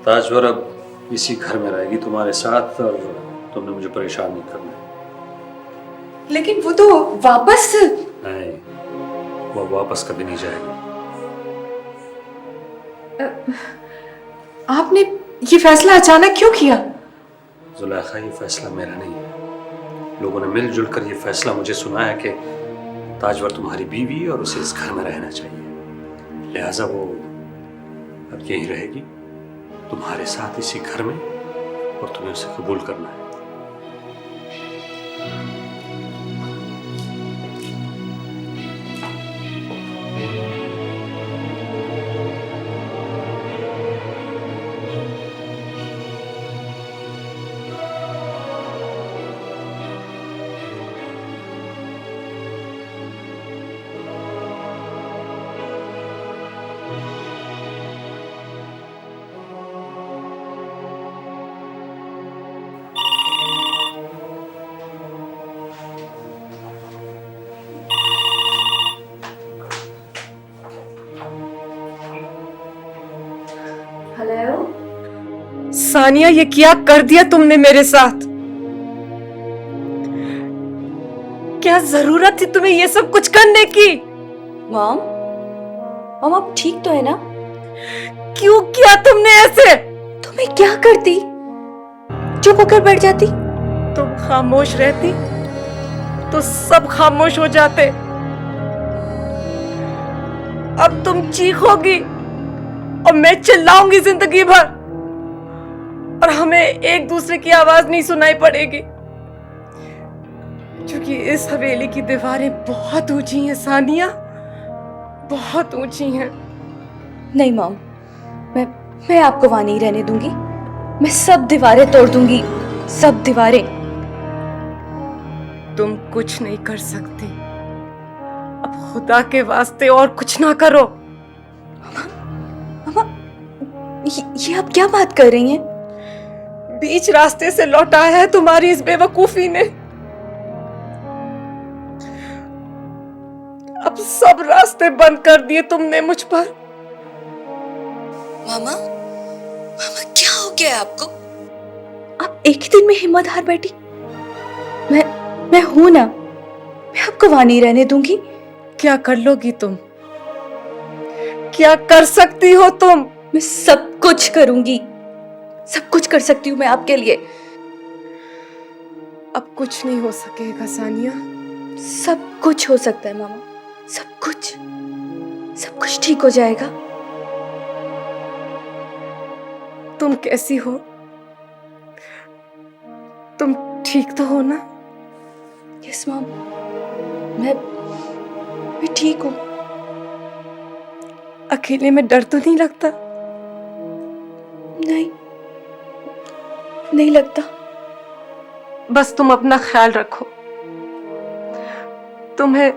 ताजवर अब इसी घर में रहेगी तुम्हारे साथ और तुमने मुझे परेशान नहीं करना है। लेकिन वो तो वापस नहीं, वो वापस कभी नहीं जाएगा। आपने ये फैसला अचानक क्यों किया? जुलेखा, ये फैसला मेरा नहीं है। लोगों ने मिलजुल कर ये फैसला मुझे सुनाया कि ताजवर तुम्हारी बीवी है और उसे इस घर में रहना चाहिए, लिहाजा वो अब यहीं रहेगी तुम्हारे साथ इसी घर में और तुम्हें उसे कबूल करना है। सानिया, ये क्या कर दिया तुमने मेरे साथ? क्या जरूरत थी तुम्हें ये सब कुछ करने की? मॉम, आप ठीक तो है ना? क्यों किया तुमने ऐसे? तो मैं क्या करती? चुप होकर बैठ जाती? तुम खामोश रहती तो सब खामोश हो जाते। अब तुम चीखोगी और मैं चिल्लाऊंगी जिंदगी भर और हमें एक दूसरे की आवाज नहीं सुनाई पड़ेगी, क्योंकि इस हवेली की दीवारें बहुत ऊंची हैं सानिया, बहुत ऊंची हैं। नहीं मॉम, मैं आपको वहां नहीं रहने दूंगी। मैं सब दीवारें तोड़ दूंगी, सब दीवारें। तुम कुछ नहीं कर सकती। अब खुदा के वास्ते और कुछ ना करो। मामा, ये आप क्या बात कर रही हैं? बीच रास्ते से लौटाया है तुम्हारी इस बेवकूफी ने। अब सब रास्ते बंद कर दिए तुमने मुझ पर। मामा, क्या हो गया आपको? आप एक ही दिन में हिम्मत हार बैठी। मैं हूं ना, मैं आपको वहां नहीं रहने दूंगी। क्या कर लोगी तुम? क्या कर सकती हो तुम? मैं सब कुछ करूंगी, सब कुछ कर सकती हूँ मैं आपके लिए। अब कुछ नहीं हो सकेगा सानिया। सब कुछ हो सकता है मामा, सब कुछ ठीक हो जाएगा। तुम कैसी हो? तुम ठीक तो हो ना? यस मॉम, मैं ठीक हूँ। अकेले में डर तो नहीं लगता? नहीं लगता। बस तुम अपना ख्याल रखो। तुम्हें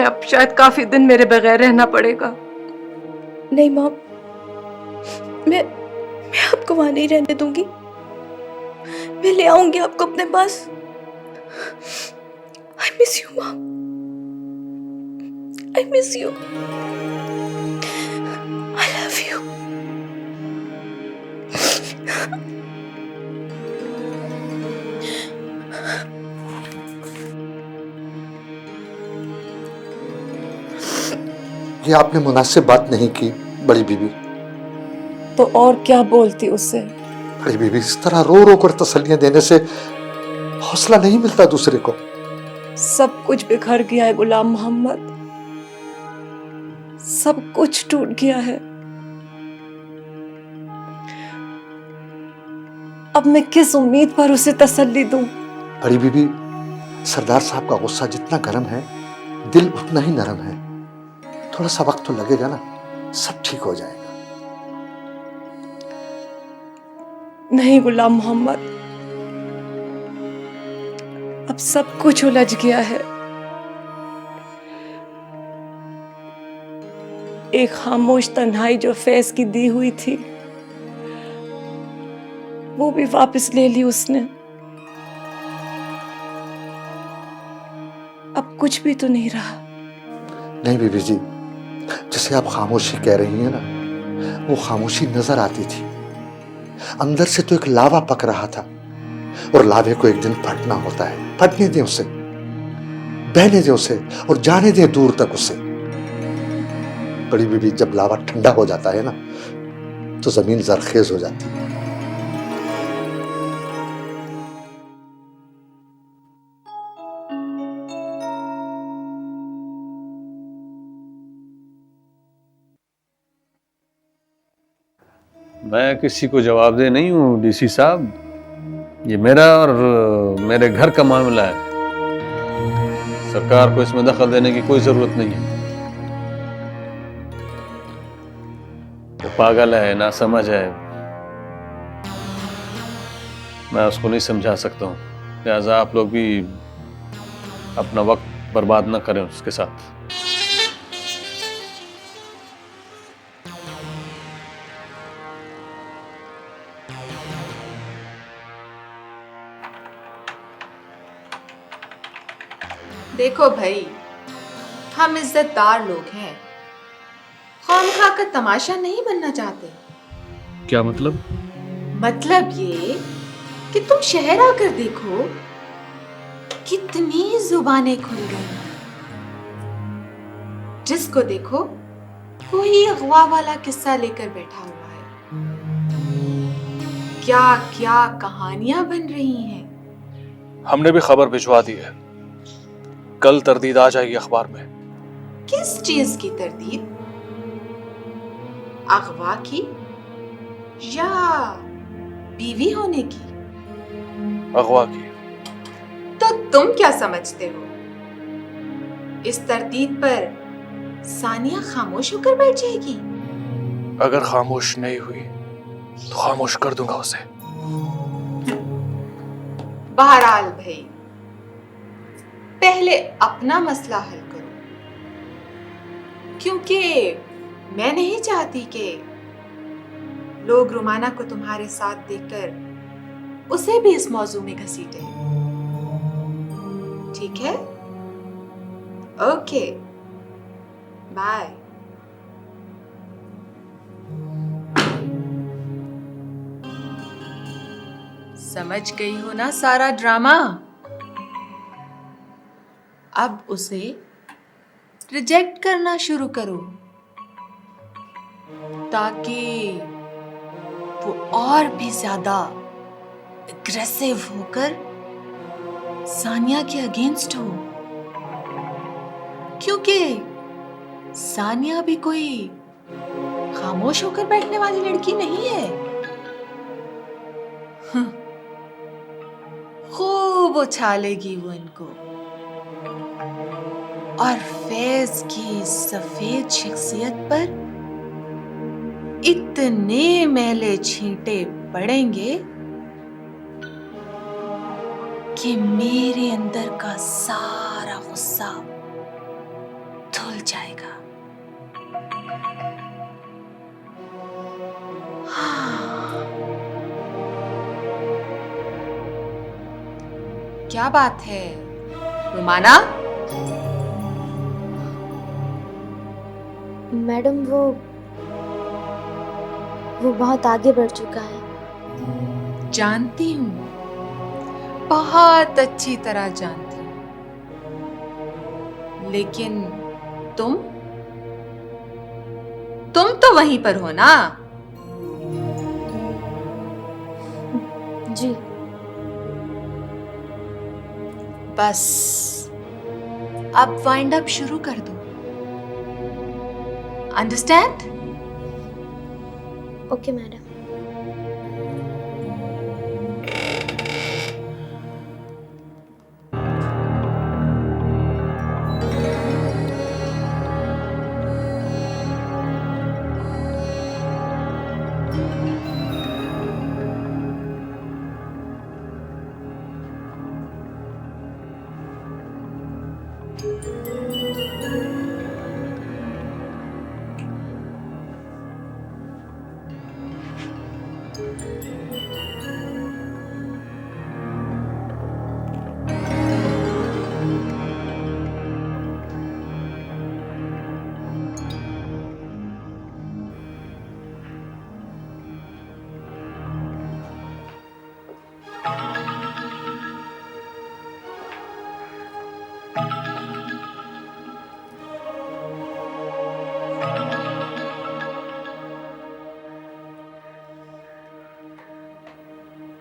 अब शायद काफी दिन मेरे बगैर रहना पड़ेगा। नहीं मॉम, मैं आपको वहां नहीं रहने दूंगी। मैं ले आऊंगी आपको अपने पास। I miss you mom, I miss you, I love you। ये आपने मुनासिब बात नहीं की बड़ी बीबी। तो और क्या बोलती उससे? बड़ी बीबी, इस तरह रो रो कर तसल्लियां देने से हौसला नहीं मिलता दूसरे को। सब कुछ बिखर गया है गुलाम मोहम्मद, सब कुछ टूट गया है। अब मैं किस उम्मीद पर उसे तसल्ली दूं? बड़ी बीबी, सरदार साहब का गुस्सा जितना गर्म है, दिल उतना ही नरम है। थोड़ा सा वक्त तो लगेगा ना, सब ठीक हो जाएगा। नहीं गुलाम मोहम्मद, अब सब कुछ उलझ गया है। एक खामोश तन्हाई जो फैज की दी हुई थी, वो भी वापस ले ली उसने। अब कुछ भी तो नहीं रहा। नहीं बीबी जी, जैसे आप खामोशी कह रही हैं ना, वो खामोशी नजर आती थी। अंदर से तो एक लावा पक रहा था, और लावे को एक दिन फटना होता है। फटने दे उसे, बहने दे उसे, और जाने दे दूर तक उसे। बड़ी बीबी, जब लावा ठंडा हो जाता है ना, तो जमीन जरखेज हो जाती है। मैं किसी को जवाबदेह नहीं हूँ डीसी साहब। ये मेरा और मेरे घर का मामला है। सरकार को इसमें दखल देने की कोई जरूरत नहीं है। वो पागल है, नासमझ है, मैं उसको नहीं समझा सकता हूँ। लिहाजा आप लोग भी अपना वक्त बर्बाद ना करें उसके साथ। देखो भाई, हम इज्जतदार लोग हैं, खामखा का तमाशा नहीं बनना चाहते। क्या मतलब? मतलब ये कि तुम शहर आकर देखो, कितनी जुबानें खुल गई। जिसको देखो कोई अगवा वाला किस्सा लेकर बैठा हुआ है। क्या क्या कहानियां बन रही हैं। हमने भी खबर भिजवा दी है, कल तरदीद आ जाएगी अखबार में। किस चीज की तरदीद? अगवा की या बीवी होने की? अगवा की। तो तुम क्या समझते हो, इस तरदीद पर सानिया खामोश होकर बैठ जाएगी? अगर खामोश नहीं हुई तो खामोश कर दूंगा उसे। बहरहाल भाई, पहले अपना मसला हल करो, क्योंकि मैं नहीं चाहती कि लोग रुमाना को तुम्हारे साथ देखकर उसे भी इस मौजू में घसीटे। ठीक है? Okay, bye. समझ गई हो ना सारा ड्रामा? अब उसे रिजेक्ट करना शुरू करो, ताकि वो और भी ज्यादा एग्रेसिव होकर सानिया के अगेंस्ट हो। क्योंकि सानिया भी कोई खामोश होकर बैठने वाली लड़की नहीं है। खूब उछालेगी वो इनको, और फैज की सफेद शख्सियत पर इतने मैले छींटे पड़ेंगे कि मेरे अंदर का सारा गुस्सा धुल जाएगा। क्या बात है रुमाना? मैडम, वो बहुत आगे बढ़ चुका है। जानती हूँ, बहुत अच्छी तरह जानती हूँ, लेकिन तुम तो वहीं पर हो ना? जी। बस अब वाइंड अप शुरू कर दो। अंडरस्टैंड? Okay madam.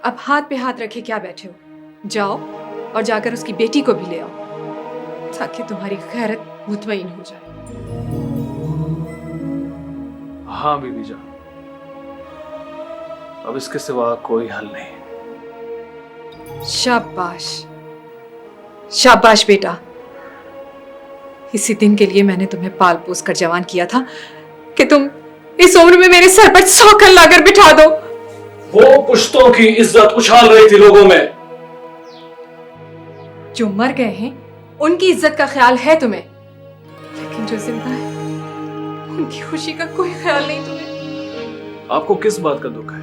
अब हाथ पे हाथ रखे क्या बैठे हो? जाओ और जाकर उसकी बेटी को भी ले आओ, ताकि तुम्हारी खैरत मुतमईन हो जाए। हाँ बीबी जान, अब इसके सिवा कोई हल नहीं। शाबाश शाबाश बेटा, इसी दिन के लिए मैंने तुम्हें पाल पोस कर जवान किया था कि तुम इस उम्र में मेरे सर पर सौकन लाकर बिठा दो। वो पुश्तों की इज्जत उछाल रही थी लोगों में। जो मर गए हैं उनकी इज्जत का ख्याल है तुम्हें, लेकिन जो जिंदा है उनकी खुशी का कोई ख्याल नहीं तुम्हें। आपको किस बात का दुख है?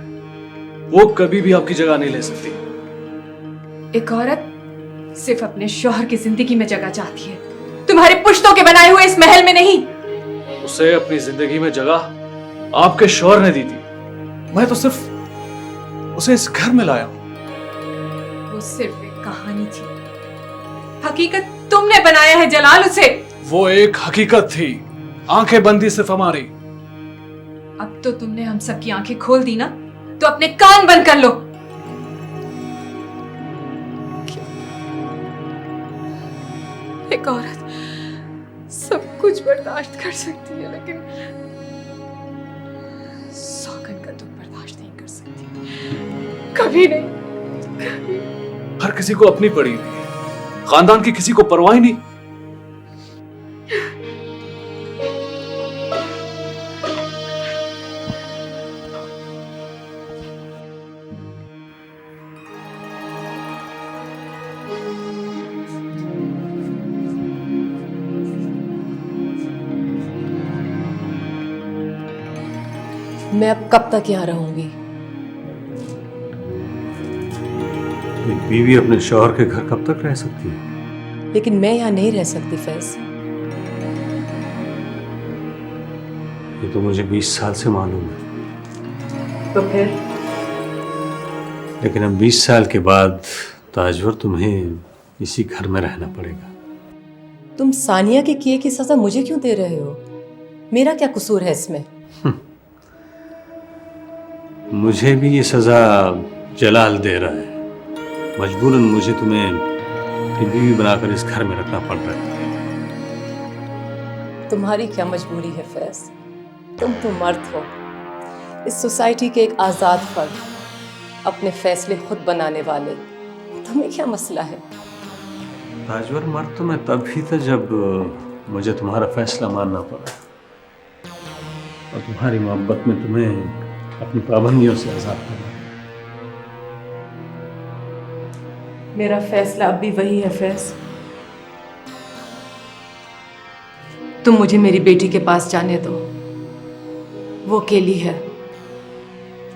वो कभी भी आपकी जगह नहीं ले सकती। एक औरत सिर्फ अपने शौहर की जिंदगी में जगह चाहती है, तुम्हारे पुश्तों के बनाए हुए इस महल में नहीं। उसे अपनी जिंदगी में जगह आपके शौहर ने दी थी, मैं तो सिर्फ उसे इस घर में लाया हूं। वो सिर्फ एक कहानी थी, हकीकत तुमने बनाया है जलाल उसे। वो एक हकीकत थी, आंखें बंदी सिर्फ हमारी। अब तो तुमने हम सब की आंखें खोल दी ना, तो अपने कान बंद कर लो। एक औरत सब कुछ बर्दाश्त कर सकती है, लेकिन सौगन का दुख बर्दाश्त नहीं कर सकती, कभी नहीं, कभी। हर किसी को अपनी पड़ी हुई है, खानदान की किसी को परवाह ही नहीं। मैं अब कब तक यहाँ रहूंगी? एक बीवी अपने शौहर के घर कब तक रह सकती है? लेकिन मैं यहाँ नहीं रह सकती फैज। ये तो मुझे 20 साल से मालूम है, तो फिर? लेकिन अब 20 साल के बाद ताजवर तुम्हें इसी घर में रहना पड़ेगा। तुम सानिया के किए की सजा मुझे क्यों दे रहे हो? मेरा क्या कसूर है इसमें? मुझे भी ये सजा जलाल दे रहा है। मजबूरन मुझे तुम्हें अपनी बीवी बनाकर इस घर में रखना पड़ रहा है। तुम्हारी क्या मजबूरी है फैज? तुम तो मर्द हो, इस सोसाइटी के एक आज़ाद फर्द, अपने फैसले खुद बनाने वाले। तुम्हें क्या मसला है? ताजवर, मर्द तो मैं तब ही था जब मुझे तुम्हारा फैसला मानना पड़ा, और तुम्हारी मोहब्बत में तुम्हें अपनी पाबंदियों से आजाद करना। मेरा फैसला अब भी वही है फैज। तुम मुझे मेरी बेटी के पास जाने दो, वो अकेली है।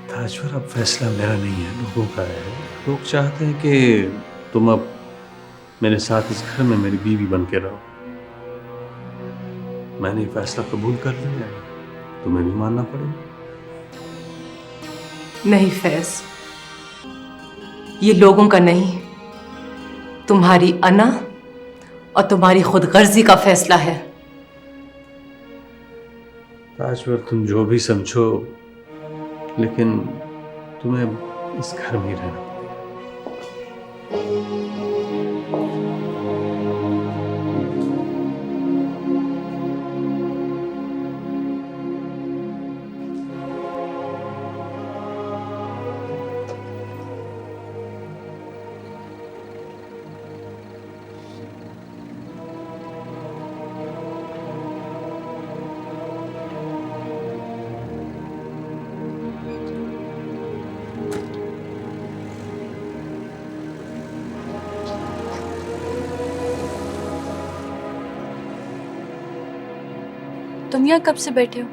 ताजवर, अब फैसला मेरा नहीं है, लोगों का है। लोग चाहते हैं कि तुम अब मेरे साथ इस घर में मेरी बीवी बन के रहो। मैंने ये फैसला कबूल कर लिया है, तुम्हें भी मानना पड़ेगा। नहीं फैज, ये लोगों का नहीं, तुम्हारी अना और तुम्हारी खुदगर्जी का फैसला है। ताजवर, तुम जो भी समझो, लेकिन तुम्हें इस घर में ही रहना पड़ेगा। तुम यहाँ कब से बैठे हो?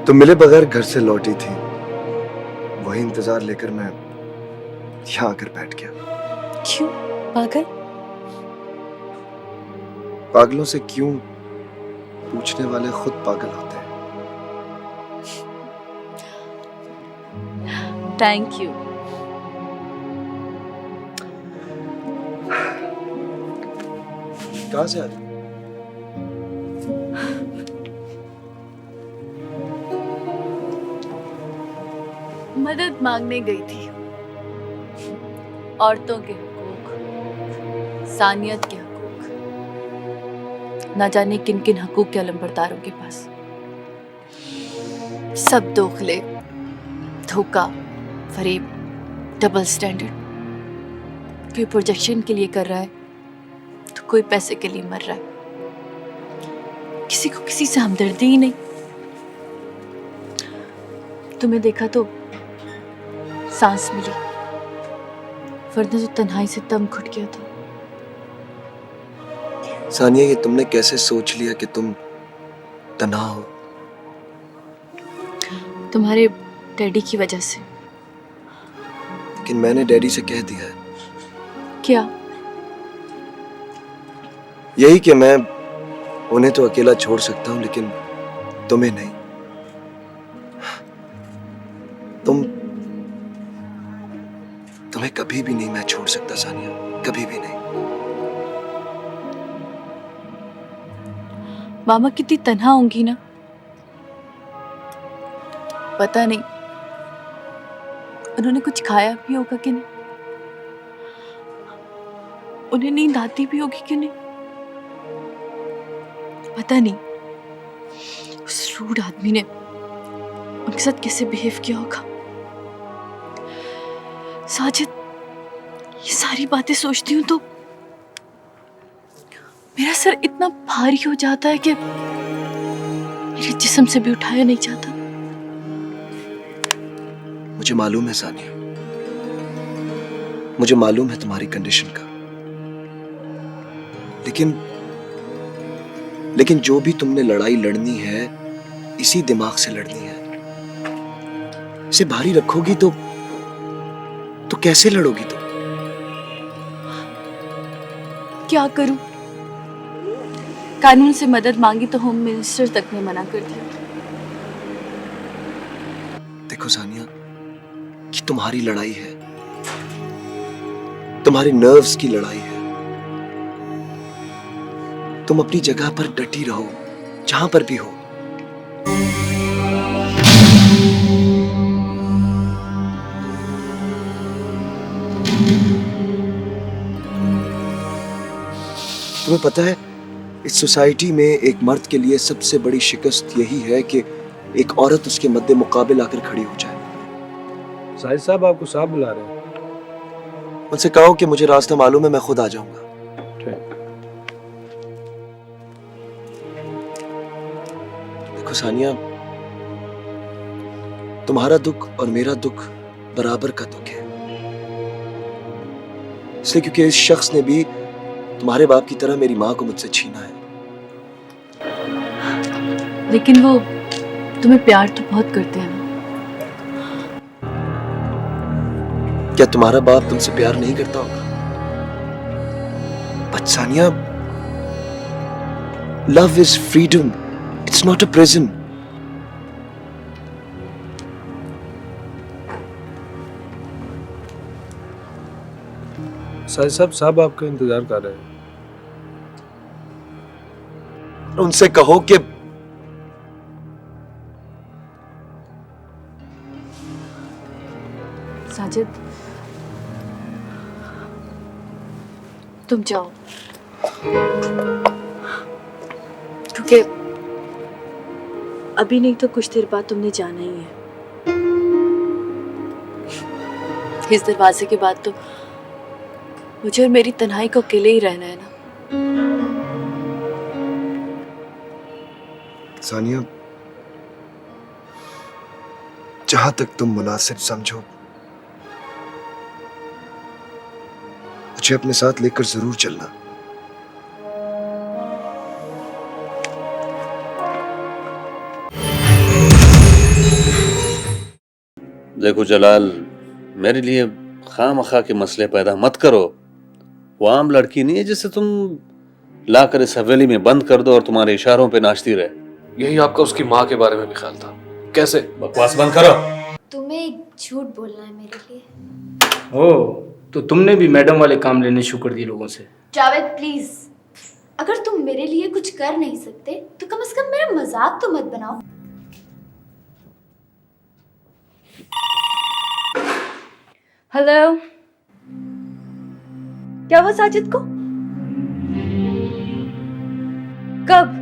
तुम मिले बगैर घर से लौटी थी, वही इंतजार लेकर मैं यहाँ आकर बैठ गया। क्यों पागल? पागलों से क्यों पूछने वाले खुद पागल होते हैं। Thank you. कहाँ से आ रही? मदद मांगने गई थी। औरतों के हकूक, सानियत के हकूक, ना जाने किन किन हकूक के अलंबरदारों के पास। सब दोखले, धोखा, फरेब, डबल स्टैंडर्ड। कोई प्रोजेक्शन के लिए कर रहा है तो कोई पैसे के लिए मर रहा है। किसी को किसी से हमदर्दी ही नहीं। तुम्हें देखा तो सांस मिली, वरना तो तन्हाई से दम घुट गया था। सानिया, ये तुमने कैसे सोच लिया कि तुम तन्हा हो? तुम्हारे डैडी की वजह से। लेकिन मैंने डैडी से कह दिया है। क्या? यही कि मैं उन्हें तो अकेला छोड़ सकता हूं, लेकिन तुम्हें नहीं। तुम्हें कभी भी नहीं मैं छोड़ सकता सानिया, कभी भी नहीं। मामा कितनी तन्हा होंगी ना। पता नहीं उन्होंने कुछ खाया भी होगा कि नहीं, उन्हें नींद आती भी होगी कि नहीं। पता नहीं उस रूड आदमी ने उनके साथ कैसे बिहेव किया होगा। साजिद, ये सारी बातें सोचती हूँ तो मेरा सर इतना भारी हो जाता है कि मेरे जिस्म से भी उठाया नहीं जाता। मुझे मालूम है सानिया, मुझे मालूम है तुम्हारी कंडीशन का। लेकिन जो भी तुमने लड़ाई लड़नी है, इसी दिमाग से लड़नी है। इसे भारी रखोगी तो कैसे लड़ोगी तुम? क्या करूं? कानून से मदद मांगी तो होम मिनिस्टर तक ने मना कर दिया। देखो सानिया, कि तुम्हारी लड़ाई है, तुम्हारे नर्व्स की लड़ाई है। तुम अपनी जगह पर डटी रहो, जहां पर भी हो। तुम्हें पता है, इस सोसाइटी में एक मर्द के लिए सबसे बड़ी शिकस्त यही है कि एक औरत उसके मद्दे मुकाबिल आकर खड़ी हो जाए। साहिद साहब आपको साहब बुला रहे हैं। उनसे कहो कि मुझे रास्ता मालूम है, मैं खुद आ जाऊंगा। देखो सानिया, तुम्हारा दुख और मेरा दुख बराबर का दुख है। इसलिए क्योंकि इस शख्स ने भी तुम्हारे बाप की तरह मेरी माँ को मुझसे छीना है। लेकिन वो तुम्हें प्यार तो बहुत करते हैं ना। क्या तुम्हारा बाप तुमसे प्यार नहीं करता होगा? But Sania, love is freedom, it's not a prison. Shahid साहब आपका इंतजार कर रहे हैं। उनसे कहो कि साजिद, तुम जाओ, क्योंकि अभी नहीं तो कुछ देर बाद तुमने जाना ही है। इस दरवाजे के बाद तो मुझे और मेरी तन्हाई को अकेले ही रहना है ना। सानिया, जहां तक तुम मुनासिब समझो, मुझे अपने साथ लेकर जरूर चलना। देखो जलाल, मेरे लिए खामखा के मसले पैदा मत करो। वो आम लड़की नहीं है जिसे तुम लाकर इस हवेली में बंद कर दो और तुम्हारे इशारों पे नाचती रहे। यही आपका उसकी माँ के बारे में भी ख्याल था। कैसे? बकवास बंद करो। तुम्हें झूठ बोलना है मेरे लिए। ओह, तो तुमने भी मैडम वाले काम लेने शुरू कर दिए लोगों से। जावेद प्लीज, अगर तुम मेरे लिए कुछ कर नहीं सकते तो कम से कम मेरा मजाक तो मत बनाओ। हेलो, क्या हुआ साजिद को? कब?